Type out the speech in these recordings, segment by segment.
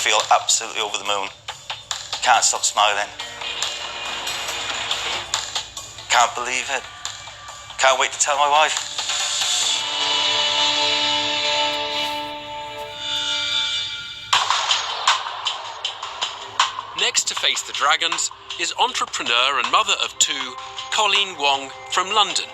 feel absolutely over the moon. Can't stop smiling. Can't believe it. Can't wait to tell my wife. Next to face the dragons is entrepreneur and mother of two, Colleen Wong from London,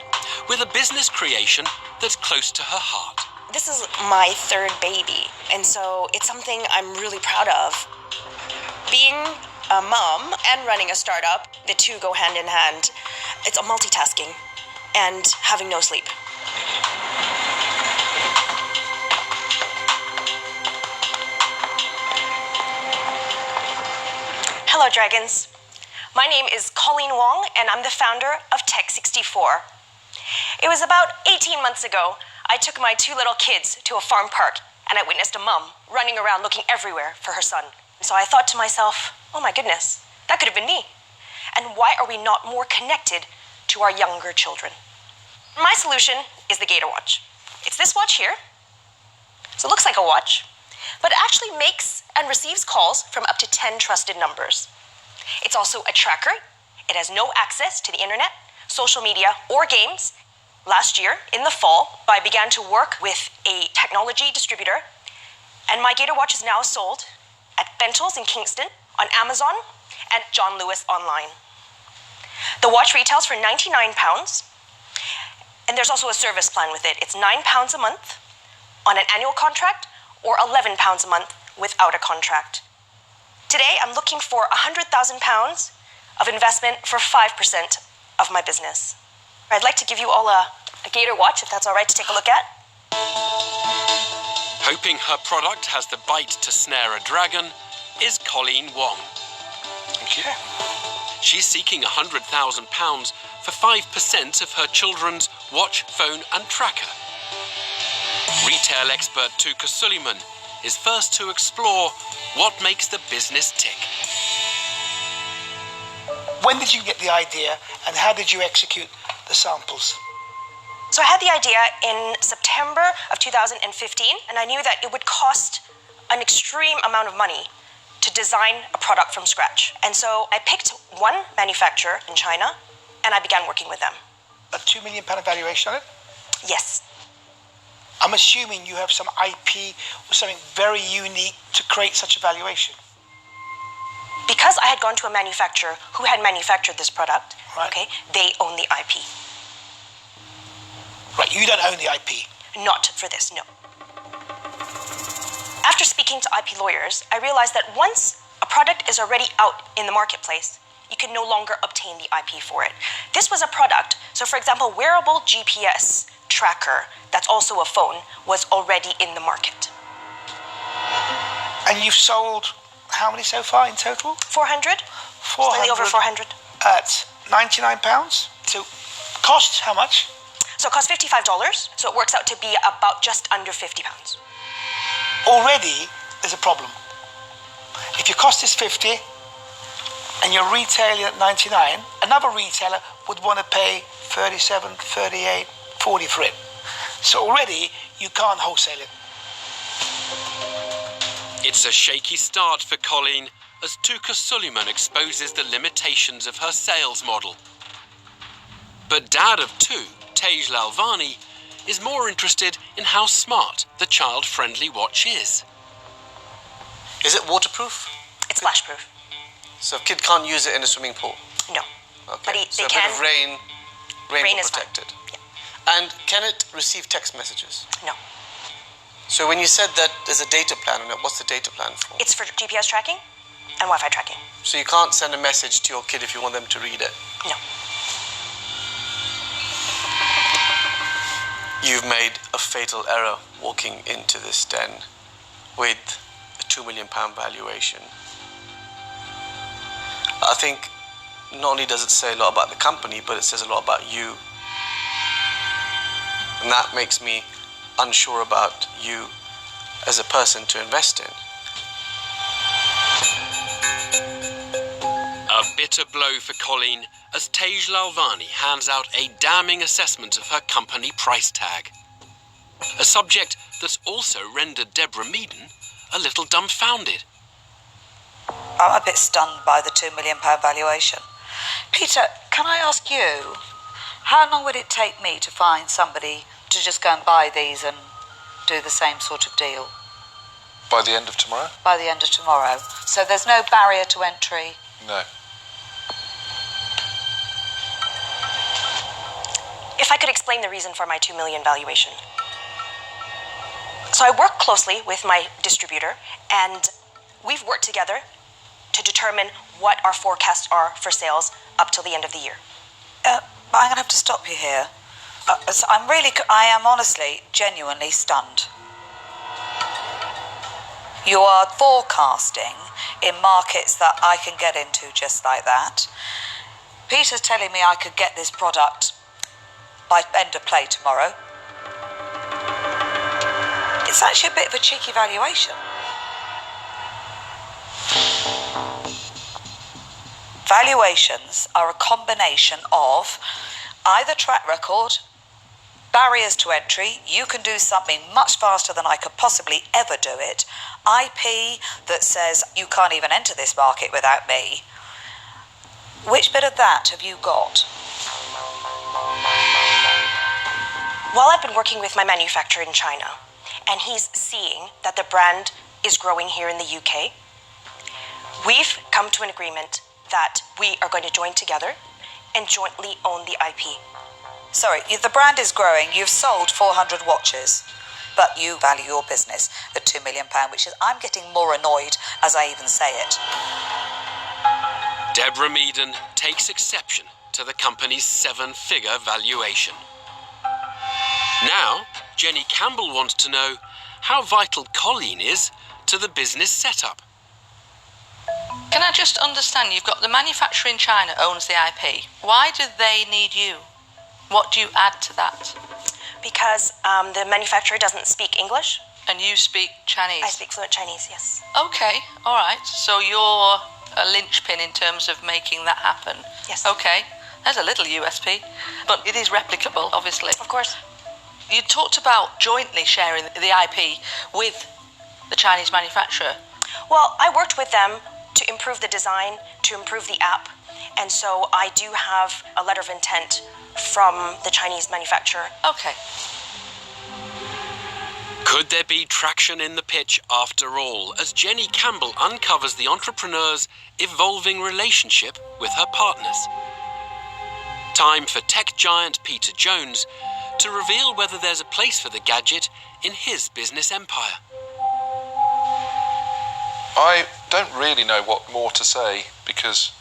with a business creation that's close to her heart. This is my third baby, and so it's something I'm really proud of. Being a mom and running a startup, the two go hand in hand. It's a multitasking and having no sleep. Hello, dragons. My name is Colleen Wong, and I'm the founder of Tech64. It was about 18 months ago, I took my two little kids to a farm park, and I witnessed a mom running around looking everywhere for her son. So I thought to myself, oh my goodness, that could have been me. And why are we not more connected to our younger children? My solution is the Gator Watch. It's this watch here. So it looks like a watch, but it actually makes and receives calls from up to 10 trusted numbers. It's also a tracker. It has no access to the internet, social media, or games. Last year, in the fall, I began to work with a technology distributor, and my Gator Watch is now sold at Bentall's in Kingston, on Amazon, and John Lewis online. The watch retails for £99, and there's also a service plan with it. It's £9 a month on an annual contract, or £11 a month without a contract. Today, I'm looking for £100,000 of investment for 5% of my business. I'd like to give you all a Gator Watch, if that's all right to take a look at. Hoping her product has the bite to snare a dragon is Colleen Wong. Thank you. She's seeking £100,000 for 5% of her children's watch, phone and tracker. Retail expert Tuka Suleiman is first to explore what makes the business tick. When did you get the idea, and how did you execute the samples? So I had the idea in September of 2015, and I knew that it would cost an extreme amount of money to design a product from scratch. And so I picked one manufacturer in China, and I began working with them. A £2 million valuation on it? Yes. I'm assuming you have some IP or something very unique to create such a valuation. Because I had gone to a manufacturer who had manufactured this product, Right. okay, they own the IP. Right, you don't own the IP. Not for this, no. After speaking to IP lawyers, I realized that once a product is already out in the marketplace, you can no longer obtain the IP for it. This was a product, so for example, wearable GPS tracker, that's also a phone, was already in the market. And you've sold how many so far in total? 400? 400 Slightly over 400. at £99. So cost how much? So it costs $55, so it works out to be about just under £50. Already there's a problem. If your cost is 50 and you're retailing at 99, another retailer would want to pay 37, 38, 40 for it. So already you can't wholesale it. It's a shaky start for Colleen as Tuka Suleiman exposes the limitations of her sales model. But dad of two, Tej Lalvani, is more interested in how smart the child-friendly watch is. Is it waterproof? It's splash-proof. So a kid can't use it in a swimming pool? No. Okay. But So they a can. bit of rain Rain will is fine. protect it. Yeah. And can it receive text messages? No. So when you said that there's a data plan on it, what's the data plan for? It's for GPS tracking and Wi-Fi tracking. So you can't send a message to your kid if you want them to read it? No. You've made a fatal error walking into this den with a £2 million valuation. I think not only does it say a lot about the company, but it says a lot about you. And that makes me unsure about you as a person to invest in. A bitter blow for Colleen as Tej Lalvani hands out a damning assessment of her company price tag. A subject that's also rendered Deborah Meaden a little dumbfounded. I'm a bit stunned by the £2 million valuation. Peter, can I ask you, how long would it take me to find somebody to just go and buy these and do the same sort of deal? By the end of tomorrow? By the end of tomorrow. So there's no barrier to entry? No. If I could explain the reason for my $2 million valuation. So I work closely with my distributor, and we've worked together to determine what our forecasts are for sales up till the end of the year. But I'm going to have to stop you here. So I am honestly, genuinely stunned. You are forecasting in markets that I can get into just like that. Peter's telling me I could get this product by end of play tomorrow. It's actually a bit of a cheeky valuation. Valuations are a combination of either track record, barriers to entry, you can do something much faster than I could possibly ever do it, IP that says you can't even enter this market without me. Which bit of that have you got? While I've been working with my manufacturer in China, and he's seeing that the brand is growing here in the UK, we've come to an agreement that we are going to join together and jointly own the IP. Sorry, the brand is growing. You've sold 400 watches, but you value your business at £2 million, which is, I'm getting more annoyed as I even say it. Deborah Meaden takes exception to the company's 7-figure valuation. Now, Jenny Campbell wants to know how vital Colleen is to the business setup. Can I just understand, you've got the manufacturer in China owns the IP. Why do they need you? What do you add to that? Because the manufacturer doesn't speak English. And you speak Chinese? I speak fluent Chinese, yes. Okay, all right. So you're a linchpin in terms of making that happen? Yes. Okay, there's a little USP, but it is replicable, obviously. Of course. You talked about jointly sharing the IP with the Chinese manufacturer. Well, I worked with them to improve the design, to improve the app, and so I do have a letter of intent from the Chinese manufacturer. Okay. Could there be traction in the pitch after all, as Jenny Campbell uncovers the entrepreneur's evolving relationship with her partners? Time for tech giant Peter Jones to reveal whether there's a place for the gadget in his business empire. I don't really know what more to say, because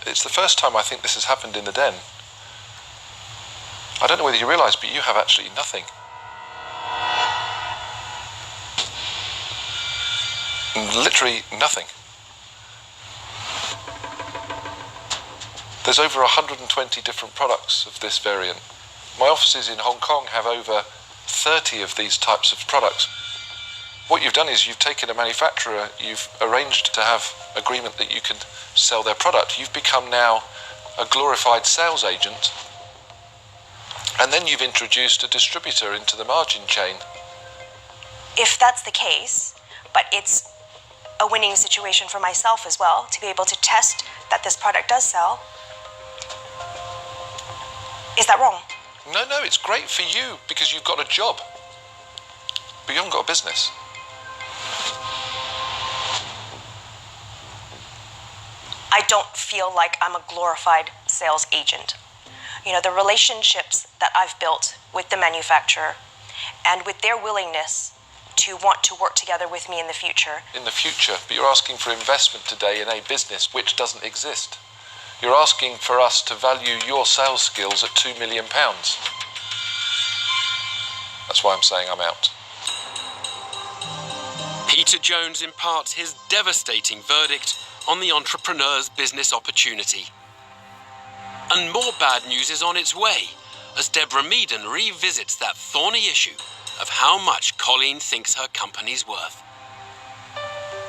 it's the first time I think this has happened in the den. I don't know whether you realise, but you have actually nothing. Literally nothing. There's over 120 different products of this variant. My offices in Hong Kong have over 30 of these types of products. What you've done is you've taken a manufacturer, you've arranged to have agreement that you can sell their product. You've become now a glorified sales agent, and then you've introduced a distributor into the margin chain. If that's the case, but it's a winning situation for myself as well, to be able to test that this product does sell. Is that wrong? No, it's great for you because you've got a job, but you haven't got a business. I don't feel like I'm a glorified sales agent. You know, the relationships that I've built with the manufacturer and with their willingness to want to work together with me in the future. In the future, but you're asking for investment today in a business which doesn't exist. You're asking for us to value your sales skills at £2 million. That's why I'm saying I'm out. Peter Jones imparts his devastating verdict on the entrepreneur's business opportunity. And more bad news is on its way, as Deborah Meaden revisits that thorny issue of how much Colleen thinks her company's worth.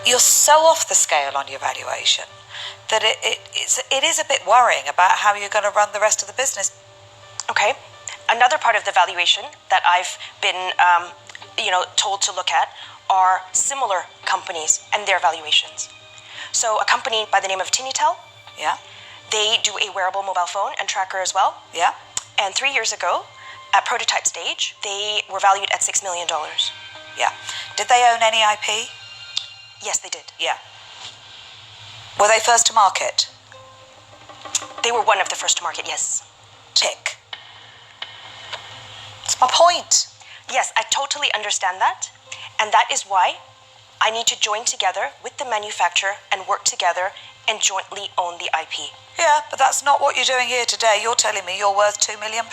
You're so off the scale on your valuation that it is a bit worrying about how you're going to run the rest of the business. Okay. Another part of the valuation that I've been, told to look at are similar companies and their valuations. So, a company by the name of Tinitel, Yeah? they do a wearable mobile phone and tracker as well. Yeah? And 3 years ago, at prototype stage, they were valued at $6 million. Yeah. Did they own any IP? Yes, they did. Yeah. Were they first to market? They were one of the first to market, yes. Tick. That's my point. Yes, I totally understand that. And that is why I need to join together with the manufacturer and work together and jointly own the IP. Yeah, but that's not what you're doing here today. You're telling me you're worth £2 million.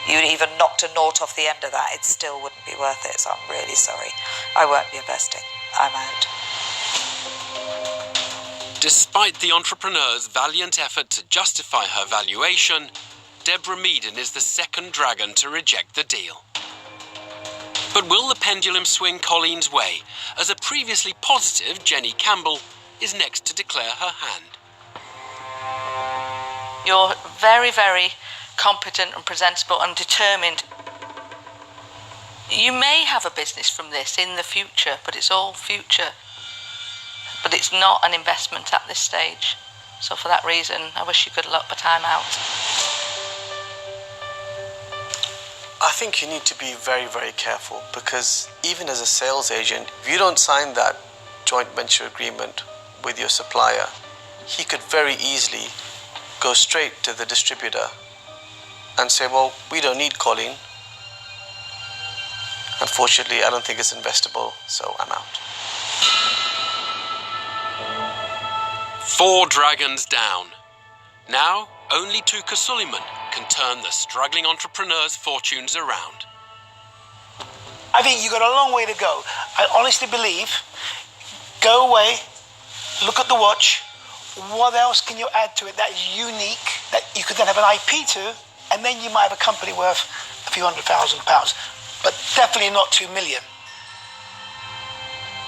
You'd even knocked a nought off the end of that, it still wouldn't be worth it, so I'm really sorry. I won't be investing. I'm out. Despite the entrepreneur's valiant effort to justify her valuation, Deborah Meaden is the second dragon to reject the deal. But will the pendulum swing Colleen's way, as a previously positive Jenny Campbell is next to declare her hand? You're very, very competent and presentable and determined. You may have a business from this in the future, but it's all future. But it's not an investment at this stage. So for that reason, I wish you good luck, but I'm out. I think you need to be very, very careful, because even as a sales agent, if you don't sign that joint venture agreement with your supplier, he could very easily go straight to the distributor and say, well, we don't need Colleen. Unfortunately, I don't think it's investable, so I'm out. 4 dragons down. Now, only Tuka Suleiman can turn the struggling entrepreneur's fortunes around. I think you've got a long way to go. I honestly believe, go away, look at the watch, what else can you add to it that is unique, that you could then have an IP to, and then you might have a company worth a few £100,000, but definitely not 2 million.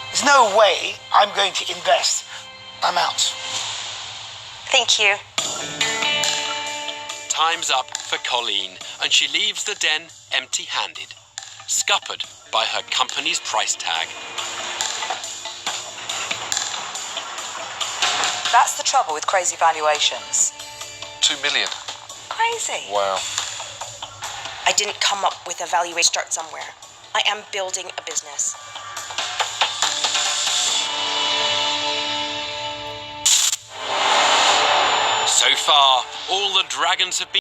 There's no way I'm going to invest. I'm out. Thank you. Time's up for Colleen, and she leaves the den empty-handed, scuppered by her company's price tag. That's the trouble with crazy valuations. 2 million. Crazy. Wow. I didn't come up with a valuation. Start somewhere. I am building a business. So far, all the dragons have been